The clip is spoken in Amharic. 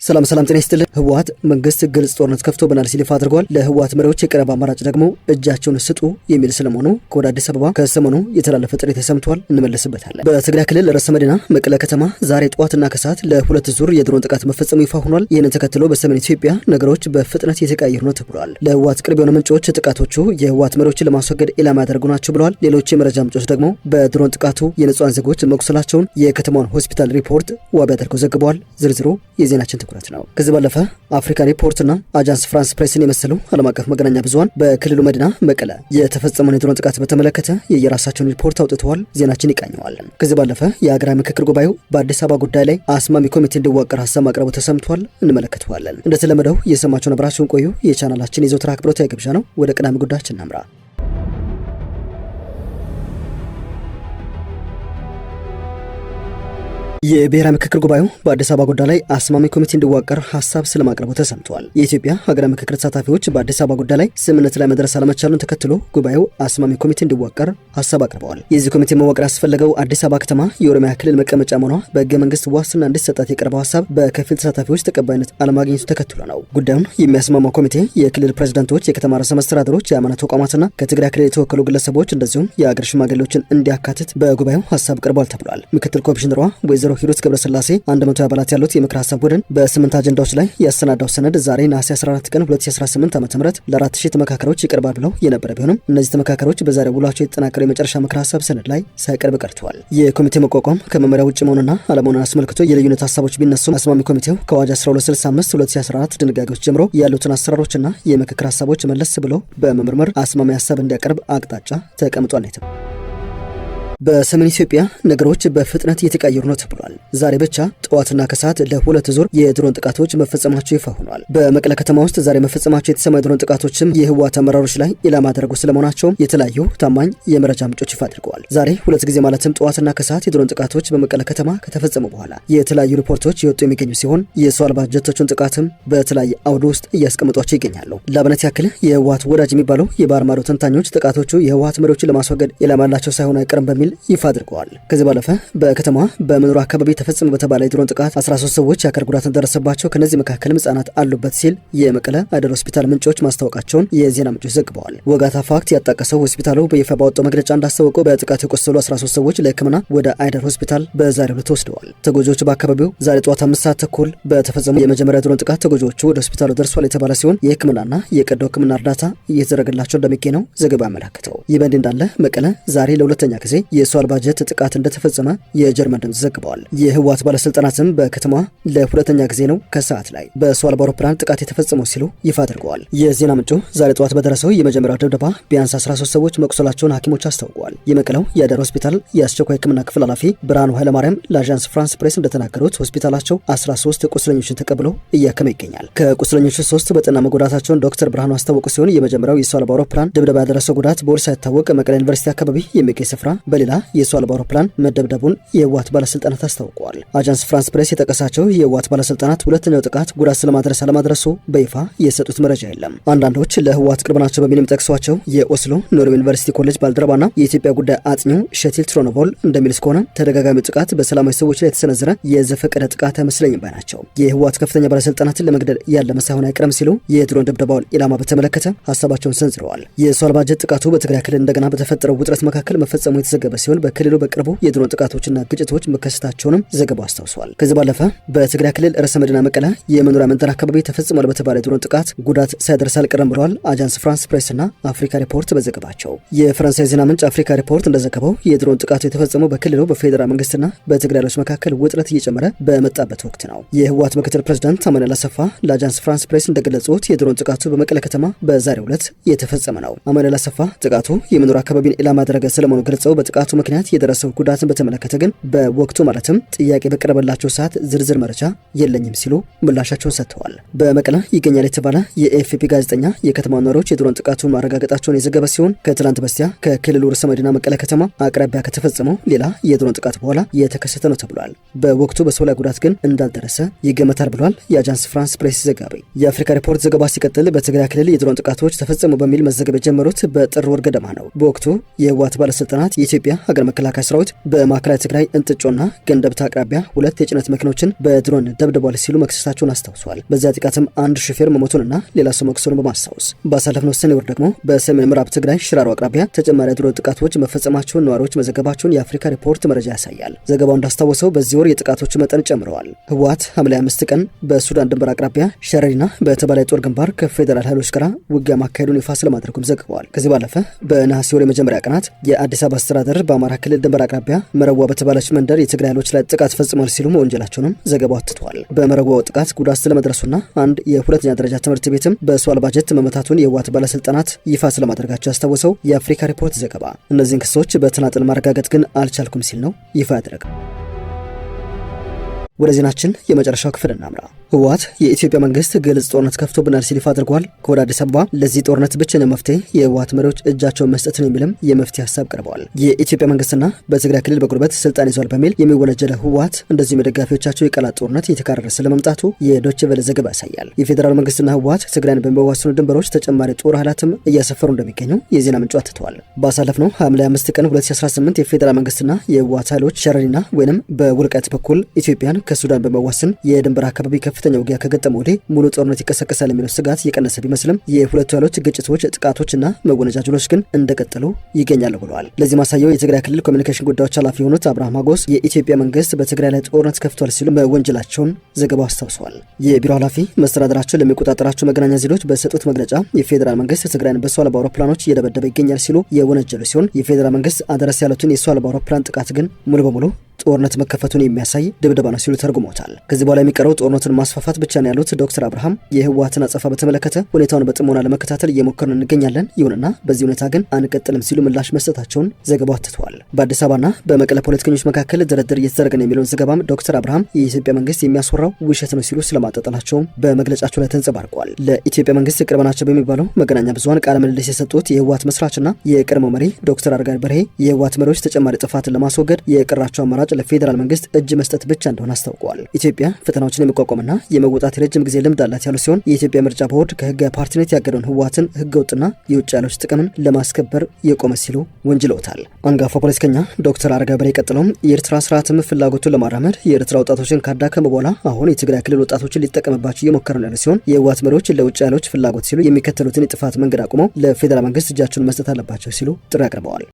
ሰላም ጤና ይስጥልን። ህወሓት መንግስት ግልጽ ጦርነት ከፍቶብናል ሲል ይፋ አድርጓል። ለህወሓት መሪዎች የቀረበ አማራጭ ደግሞ እጃቸውን ስጡ የሚል ስለመሆኑ ከወደ አዲስ አበባ ከሰሞኑ የተላለፈ ጥሪ ተሰምቷል። እንመለስበታለን። በትግራይ ክልል ርዕሰ መዲና መቀለ ከተማ ዛሬ ጠዋትና ከሰዓት ለሁለት ዙር የድሮን ጥቃት መፈጸሙ ይፋ ሆኗል። ይህንን ተከትሎ በሰሜን ኢትዮጵያ ነገሮች በፍጥነት የተቀያየሩ ነው ተብሏል። ለህወሓት ቅርብ የሆኑ ምንጮች ጥቃቶቹ የህወሓት መሪዎችን ለማስወገድ ኢላማ ያደርጉ ናቸው ብለዋል። ሌሎች የመረጃ ምንጮች ደግሞ በድሮን ጥቃቱ የንጹሃን ዜጎች መቁሰላቸውን የከተማውን ሆስፒታል ሪፖርት ዋቢ አድርገው ዘግበዋል። ዝርዝሩ የዜናችን ትኩረት ነው። ከዚህ ባለፈ አፍሪካ ሪፖርትና አጃንስ ፍራንስ ፕሬስን የመሰሉ ዓለም አቀፍ መገናኛ ብዙሃን በክልሉ መዲና መቀለ የተፈጸመውን የድሮን ጥቃት በተመለከተ የየራሳቸውን ሪፖርት አውጥተዋል። ዜናችን ይቃኘዋል። ከዚህ ባለፈ የሀገራዊ ምክክር ጉባኤው በአዲስ አበባ ጉዳይ ላይ አስማሚ ኮሚቴ እንዲዋቀር ሀሳብ ማቅረቡ ተሰምቷል። እንመለከተዋለን። እንደተለመደው የሰማችሁን አብራችሁን ቆዩ። የቻናላችን የዘወትር አክብሮታዊ ግብዣ ነው። ወደ ቀዳሚ ጉዳያችን እናምራ። የብሔራዊ ምክክር ጉባኤው በአዲስ አበባ ጉዳይ ላይ አስማሚ ኮሚቴ እንዲዋቀር ሀሳብ ስለማቅረቡ ተሰምቷል። የኢትዮጵያ ሀገራዊ ምክክር ተሳታፊዎች በአዲስ አበባ ጉዳይ ላይ ስምምነት ላይ መድረስ አለመቻሉን ተከትሎ ጉባኤው አስማሚ ኮሚቴ እንዲዋቀር ሀሳብ አቅርበዋል። የዚህ ኮሚቴ መዋቅር ያስፈለገው አዲስ አበባ ከተማ የኦሮሚያ ክልል መቀመጫ መሆኗ በሕገ መንግስት ዋስትና እንዲሰጣት የቀረበው ሀሳብ በከፊል ተሳታፊዎች ተቀባይነት አለማግኘቱ ተከትሎ ነው። ጉዳዩን የሚያስማማው ኮሚቴ የክልል ፕሬዝዳንቶች፣ የከተማ ርዕሰ መስተዳድሮች፣ የሃይማኖት ተቋማትና ከትግራይ ክልል የተወከሉ ግለሰቦች እንደዚሁም የአገር ሽማግሌዎችን እንዲያካትት በጉባኤው ሀሳብ ቀርቧል ተብሏል። ምክትል ኮሚሽነሯ ወይዘሮ ሂሩት ገብረስላሴ 100 አባላት ያሉት የምክር ሀሳብ ቡድን በ8 አጀንዳዎች ላይ ያሰናዳው ሰነድ ዛሬ ነሐሴ 14 ቀን 2018 ዓ.ም ለ4000 ተመካካሪዎች ይቀርባል ብለው የነበረ ቢሆንም እነዚህ ተመካካሪዎች በዛሬው ውሏቸው የተጠናከረው የመጨረሻ ምክር ሀሳብ ሰነድ ላይ ሳይቀርብ ቀርተዋል። የኮሚቴ መቋቋም ከመመሪያ ውጭ መሆኑና ዓላማውን አስመልክቶ የልዩነት ሀሳቦች ቢነሱም አስማሚ ኮሚቴው ከአዋጅ 1265 2014 ድንጋጌዎች ጀምሮ ያሉትን አሰራሮችና የምክክር ሀሳቦች መለስ ብሎ በመመርመር አስማሚ ሀሳብ እንዲያቀርብ አቅጣጫ ተቀምጧል። በሰሜን ኢትዮጵያ ነገሮች በፍጥነት እየተቀያየሩ ነው ተብሏል። ዛሬ ብቻ ጠዋትና ከሰዓት ለሁለት ዙር የድሮን ጥቃቶች መፈጸማቸው ይፋ ሆኗል። በመቀለ ከተማ ውስጥ ዛሬ መፈጸማቸው የተሰማ የድሮን ጥቃቶችም የህወሓት አመራሮች ላይ ኢላማ ያደረጉ ስለመሆናቸው የተለያዩ ታማኝ የመረጃ ምንጮች ይፋ አድርገዋል። ዛሬ ሁለት ጊዜ ማለትም ጠዋትና ከሰዓት የድሮን ጥቃቶች በመቀለ ከተማ ከተፈጸሙ በኋላ የተለያዩ ሪፖርቶች የወጡ የሚገኙ ሲሆን የሰው አልባ ጀቶችን ጥቃትም በተለያየ አውድ ውስጥ እያስቀምጧቸው ይገኛሉ። ለአብነት ያክል የህወሓት ወዳጅ የሚባለው የባህር ማዶ ተንታኞች ጥቃቶቹ የህወሓት መሪዎችን ለማስወገድ ኢላማ ያላቸው ሳይሆን አይቀርም በሚል ይፋ አድርገዋል። ከዚህ ባለፈ በከተማ በመኖሪያ አካባቢ ተፈጸመ በተባለ የድሮን ጥቃት 13 ሰዎች የአካል ጉዳት እንደደረሰባቸው ከነዚህ መካከልም ህጻናት አሉበት ሲል የመቀለ አይደር ሆስፒታል ምንጮች ማስታወቃቸውን የዜና ምንጮች ዘግበዋል። ወጋታ ፋክት ያጣቀሰው ሆስፒታሉ በይፋ ባወጣው መግለጫ እንዳስታወቀው በጥቃቱ የቆሰሉ 13 ሰዎች ለሕክምና ወደ አይደር ሆስፒታል በዛሬው ዕለት ተወስደዋል። ተጎጂዎቹ በአካባቢው ዛሬ ጠዋት 5 ሰዓት ተኩል በተፈጸመው የመጀመሪያ ድሮን ጥቃት ተጎጂዎቹ ወደ ሆስፒታሉ ደርሷል የተባለ ሲሆን የሕክምናና የቀዶ ሕክምና እርዳታ እየተደረገላቸው እንደሚገኝ ነው ዘገባ ያመለከተው። ይህ በእንዲህ እንዳለ መቀለ ዛሬ ለሁለተኛ ጊዜ የሰው አልባ ጀት ጥቃት እንደተፈጸመ የጀርመን ድምጽ ዘግበዋል። የህወሓት ባለስልጣናትም በከተማ ለሁለተኛ ጊዜ ነው ከሰዓት ላይ በሰው አልባ አውሮፕላን ጥቃት የተፈጸመው ሲሉ ይፋ አድርገዋል። የዜና ምንጩ ዛሬ ጠዋት በደረሰው የመጀመሪያው ድብደባ ቢያንስ 13 ሰዎች መቁሰላቸውን ሐኪሞች አስታውቀዋል። የመቀለው የአይደር ሆስፒታል የአስቸኳይ ሕክምና ክፍል ኃላፊ ብርሃኑ ኃይለማርያም ለአዣንስ ፍራንስ ፕሬስ እንደተናገሩት ሆስፒታላቸው 13 ቁስለኞችን ተቀብሎ እያከመ ይገኛል። ከቁስለኞቹ 3 በጠና መጎዳታቸውን ዶክተር ብርሃኑ አስታወቁ ሲሆን የመጀመሪያው የሰው አልባ አውሮፕላን ድብደባ ያደረሰው ጉዳት በውል ሳይታወቅ መቀለ ዩኒቨርሲቲ አካባቢ የሚገኝ ስፍራ በሌላ የሰው አልባ አውሮፕላን መደብደቡን የህወሓት ባለስልጣናት አስታውቀዋል። አጃንስ ፍራንስ ፕሬስ የጠቀሳቸው የህወሓት ባለስልጣናት ሁለተኛው ጥቃት ጉዳት ስለማድረስ አለማድረሱ በይፋ የሰጡት መረጃ የለም። አንዳንዶች ለህወሓት ቅርብ ናቸው በሚል የሚጠቅሷቸው የኦስሎ ኖርዌይ ዩኒቨርሲቲ ኮሌጅ ባልደረባና የኢትዮጵያ ጉዳይ አጥኚው ሸቲል ትሮኖቮል እንደሚልስ ከሆነ ተደጋጋሚ ጥቃት በሰላማዊ ሰዎች ላይ የተሰነዘረ የዘፈቀደ ጥቃት አይመስለኝም ባይ ናቸው። የህወሓት ከፍተኛ ባለስልጣናትን ለመግደል ያለመ ሳይሆን አይቀርም ሲሉ የድሮን ድብደባውን ኢላማ በተመለከተ ሀሳባቸውን ሰንዝረዋል። የሰው አልባ ጀት ጥቃቱ በትግራይ ክልል እንደገና በተፈጠረው ውጥረት መካከል መፈጸሙ የተዘገበ ሲሆን በክልሉ በቅርቡ የድሮን ጥቃቶችና ግጭቶች መከሰታቸውንም ዘገባው አስታውሷል። ከዚህ ባለፈ በትግራይ ክልል ርዕሰ መዲና መቀለ የመኖሪያ መንደር አካባቢ ተፈጽሟል በተባለ የድሮን ጥቃት ጉዳት ሳይደርስ አልቀረም ብለዋል አጃንስ ፍራንስ ፕሬስና አፍሪካ ሪፖርት በዘገባቸው። የፈረንሳይ ዜና ምንጭ አፍሪካ ሪፖርት እንደዘገበው የድሮን ጥቃቱ የተፈጸመው በክልሉ በፌዴራል መንግስትና በትግራይ ኃይሎች መካከል ውጥረት እየጨመረ በመጣበት ወቅት ነው። የህወሓት ምክትል ፕሬዝዳንት አማኑኤል አሰፋ ለአጃንስ ፍራንስ ፕሬስ እንደገለጹት የድሮን ጥቃቱ በመቀለ ከተማ በዛሬው ዕለት የተፈጸመ ነው። አማኑኤል አሰፋ ጥቃቱ የመኖሪያ አካባቢን ኢላማ ያደረገ ስለመሆኑ ገልጸው በጥቃቱ ምክንያት የደረሰው ጉዳትን በተመለከተ ግን በወቅቱ ማለትም ጥያቄ በቀረበላቸው ሰዓት ዝርዝር መረጃ የለኝም ሲሉ ምላሻቸውን ሰጥተዋል። በመቀለ ይገኛል የተባለ የኤፍፒ ጋዜጠኛ የከተማ ነዋሪዎች የድሮን ጥቃቱን ማረጋገጣቸውን የዘገበ ሲሆን ከትላንት በስቲያ ከክልሉ ርዕሰ መዲና መቀለ ከተማ አቅራቢያ ከተፈጸመው ሌላ የድሮን ጥቃት በኋላ የተከሰተ ነው ተብሏል። በወቅቱ በሰው ላይ ጉዳት ግን እንዳልደረሰ ይገመታል ብሏል የአጃንስ ፍራንስ ፕሬስ ዘጋቢ። የአፍሪካ ሪፖርት ዘገባ ሲቀጥል በትግራይ ክልል የድሮን ጥቃቶች ተፈጸሙ በሚል መዘገብ የጀመሩት በጥር ወር ገደማ ነው። በወቅቱ የህወሓት ባለስልጣናት የኢትዮጵያ የኢትዮጵያ ሀገር መከላከያ ሰራዊት በማዕከላዊ ትግራይ እንጥጮና ገንደብታ አቅራቢያ 2 የጭነት መኪኖችን በድሮን ደብድቧል ሲሉ መክሰሳቸውን አስታውሰዋል። በዚያ ጥቃትም አንድ ሹፌር መሞቱንና ሌላ ሰው መቁሰሉን በማስታወስ ባሳለፍነው ሰኔ ወር ደግሞ በሰሜን ምዕራብ ትግራይ ሽራሮ አቅራቢያ ተጨማሪ የድሮን ጥቃቶች መፈጸማቸውን ነዋሪዎች መዘገባቸውን የአፍሪካ ሪፖርት መረጃ ያሳያል። ዘገባው እንዳስታወሰው በዚህ ወር የጥቃቶቹ መጠን ጨምረዋል። ህወሓት ሐምሌ 5 ቀን በሱዳን ድንበር አቅራቢያ ሸረሪና በተባለ የጦር ግንባር ከፌዴራል ኃይሎች ጋር ውጊያ ማካሄዱን ይፋ ስለማድረጉም ዘግበዋል። ከዚህ ባለፈ በነሐሴ ወር የመጀመሪያ ቀናት የአዲስ አበባ አስተዳደር በአማራ ክልል ድንበር አቅራቢያ መረዋ በተባለች መንደር የትግራይ ኃይሎች ላይ ጥቃት ፈጽሟል ሲሉ መወንጀላቸውንም ዘገባው አትቷል። በመረዋው ጥቃት ጉዳት ስለመድረሱና አንድ የሁለተኛ ደረጃ ትምህርት ቤትም በሰው አልባ ጀት መመታቱን የህወሓት ባለስልጣናት ይፋ ስለማድረጋቸው ያስታወሰው የአፍሪካ ሪፖርት ዘገባ እነዚህን ክሶች በተናጠል ማረጋገጥ ግን አልቻልኩም ሲል ነው ይፋ ያደረገው። ወደ ዜናችን የመጨረሻው ክፍል እናምራ። ህወሓት የኢትዮጵያ መንግስት ግልጽ ጦርነት ከፍቶብናል ሲል ይፋ አድርጓል። ከወደ አዲስ አበባ ለዚህ ጦርነት ብቸኛ መፍትሄ የህወሓት መሪዎች እጃቸውን መስጠት ነው የሚልም የመፍትሄ ሀሳብ ቀርበዋል። የኢትዮጵያ መንግስትና በትግራይ ክልል በጉልበት ስልጣን ይዟል በሚል የሚወነጀለ ህወሓት እንደዚሁም የደጋፊዎቻቸው የቃላት ጦርነት እየተካረረ ስለመምጣቱ የዶይቼ ቬለ ዘገባ ያሳያል። የፌዴራል መንግስትና ህወሓት ትግራይን በሚያዋስኑ ድንበሮች ተጨማሪ ጦር ኃይላትም እያሰፈሩ እንደሚገኙ የዜና ምንጩ አትተዋል። ባሳለፍነው ሐምሌ 5 ቀን 2018 የፌዴራል መንግስትና የህወሓት ኃይሎች ሸረሪና ወይንም በውልቃይት በኩል ኢትዮጵያን ከሱዳን በመዋሰን የድንበር አካባቢ ከፍተኛ ውጊያ ከገጠመው ወዲህ ሙሉ ጦርነት ይቀሰቀሳል የሚለው ስጋት የቀነሰ ቢመስልም የሁለቱ ኃይሎች ግጭቶች፣ ጥቃቶችና መወነጃጀሎች ግን እንደቀጠሉ ይገኛሉ ብለዋል። ለዚህ ማሳያው የትግራይ ክልል ኮሚኒኬሽን ጉዳዮች ኃላፊ የሆኑት አብርሃም አጎስ የኢትዮጵያ መንግስት በትግራይ ላይ ጦርነት ከፍቷል ሲሉ መወንጀላቸውን ዘገባው አስታውሰዋል። የቢሮ ኃላፊ መስተዳድራቸው ለሚቆጣጠራቸው መገናኛ ዘዴዎች በሰጡት መግለጫ የፌዴራል መንግስት ትግራይን በሰው አልባ አውሮፕላኖች እየደበደበ ይገኛል ሲሉ የወነጀሉ ሲሆን የፌዴራል መንግስት አደረስ ያሉትን የሰው አልባ አውሮፕላን ጥቃት ግን ሙሉ በሙሉ ጦርነት መከፈቱን የሚያሳይ ድብደባ ነው ሲሉ ተርጉመውታል። ከዚህ በኋላ የሚቀረው ጦርነቱን ማስፋፋት ብቻ ነው ያሉት ዶክተር አብርሃም የህወሓትን አጸፋ በተመለከተ ሁኔታውን በጥሞና ለመከታተል እየሞከርን እንገኛለን፣ ይሁንና በዚህ ሁኔታ ግን አንቀጥልም ሲሉ ምላሽ መስጠታቸውን ዘገባው አትተዋል። በአዲስ አበባና በመቀለ ፖለቲከኞች መካከል ድርድር እየተደረገ ነው የሚለውን ዘገባም ዶክተር አብርሃም የኢትዮጵያ መንግስት የሚያስወራው ውሸት ነው ሲሉ ስለማጠጠላቸውም በመግለጫቸው ላይ ተንጸባርቀዋል። ለኢትዮጵያ መንግስት ቅርብ ናቸው በሚባለው መገናኛ ብዙሃን ቃለ ምልልስ የሰጡት የህወሓት መስራችና የቀድሞ መሪ ዶክተር አረጋዊ በርሄ የህወሓት መሪዎች ተጨማሪ ጥፋትን ለማስወገድ የቀራቸው አማራጭ ለፌዴራል መንግስት እጅ መስጠት ብቻ እንደሆነ አስታውቀዋል። ኢትዮጵያ ፈተናዎችን የሚቋቋምና የመወጣት የረጅም ጊዜ ልምድ አላት ያሉ ሲሆን የኢትዮጵያ ምርጫ ቦርድ ከህጋዊ ፓርቲነት ያገደውን ህወሓትን ህገወጥና የውጭ ኃይሎች ጥቅምን ለማስከበር የቆመ ሲሉ ወንጅለውታል። አንጋፋ ፖለቲከኛ ዶክተር አረጋዊ በርሄ ቀጥለውም የኤርትራ ስርዓትም ፍላጎቱን ለማራመድ የኤርትራ ወጣቶችን ካዳከመ በኋላ አሁን የትግራይ ክልል ወጣቶችን ሊጠቀምባቸው እየሞከረ ነው ያሉ ሲሆን የህወሓት መሪዎች ለውጭ ኃይሎች ፍላጎት ሲሉ የሚከተሉትን የጥፋት መንገድ አቁመው ለፌዴራል መንግስት እጃቸውን መስጠት አለባቸው ሲሉ ጥሪ አቅርበዋል።